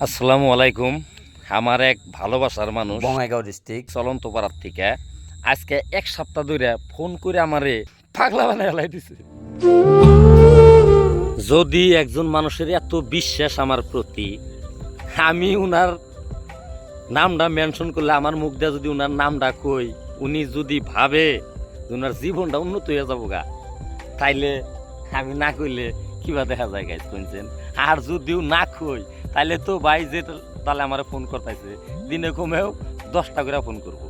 আসসালামু আলাইকুম। আমার এক ভালোবাসার মানুষ বঙ্গাইগাঁও ডিস্ট্রিক্ট চলন্তপাড়ার থেকে আজকে এক সপ্তাহ ধরে ফোন করে আমারে পাগলা বানায় ফেলাই দিছে। যদি একজন মানুষের এত বিশ্বাস আমার প্রতি, আমি উনার নামটা মেনশন করলে, আমার মুখ দিয়ে যদি উনার নামটা কই, উনি যদি ভাবে যে উনার জীবনটা উন্নত হয়ে যাবো গা, তাইলে আমি না কইলে কিবা দেখা যায় গাইজ শুনছেন। আর যদিও না কই তাইলে তো ভাই যে তাহলে আমার ফোন করতেছে দিনে কমেও 10টা করে ফোন করব।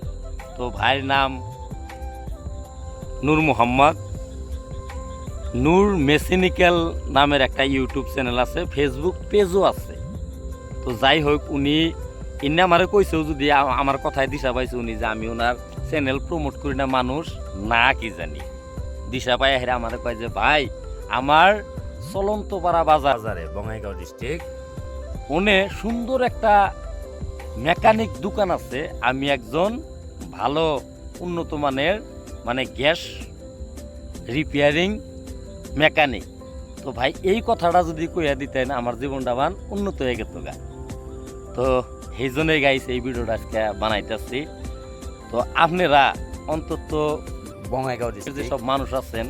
তো ভাইয়ের নাম নূর মোহাম্মদ। নূর মেকানিক্যাল নামের একটা ইউটিউব চ্যানেল আছে, ফেসবুক পেজও আছে। তো যাই হোক, উনি ইন্না আমারে কইছেও, যদি আমার কথায় দিশা পাইছে উনি যে আমি ওনার চ্যানেল প্রমোট করি না, মানুষ না কি জানি দিশা পাই হেরা আমারে কয় যে ভাই আমার চলন্তপাড়া বাজারে বঙ্গাইগাঁও ডিস্ট্রিক্ট ওনে সুন্দর একটা মেকানিক দোকান আছে, আমি একজন ভালো উন্নত মানের মানে গ্যাস রিপেয়ারিং মেকানিক। তো ভাই এই কথাটা যদি কইয়া দিতেন আমার জীবনটা মান উন্নত হয়ে গেত গা। তো সেই জন্যই গাইছে এই ভিডিওটা আজকে বানাইতেছি। তো আপনারা অন্তত বঙ্গাইগাঁও যে ডিস্ট্রিক্ট সব মানুষ আছেন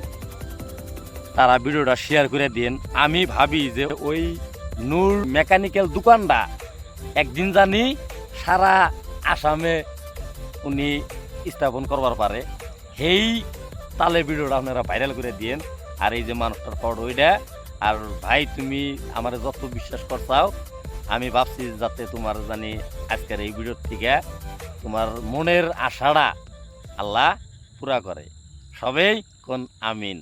তারা ভিডিওটা শেয়ার করে দিন। আমি ভাবি যে ওই নূর মেকানিক্যাল দোকানটা একদিন জানি সারা আসামে উনি স্থাপন করবার পারে। সেই তালে ভিডিওটা আপনারা ভাইরাল করে দিন। আর এই যে মানুষটার ফটো ওইটা, আর ভাই তুমি আমার যত বিশ্বাস করছাও, আমি ভাবছি যাতে তোমার জানি আজকের এই ভিডিওর থেকে তোমার মনের আশাটা আল্লাহ পুরা করে। সবেই কোন আমিন।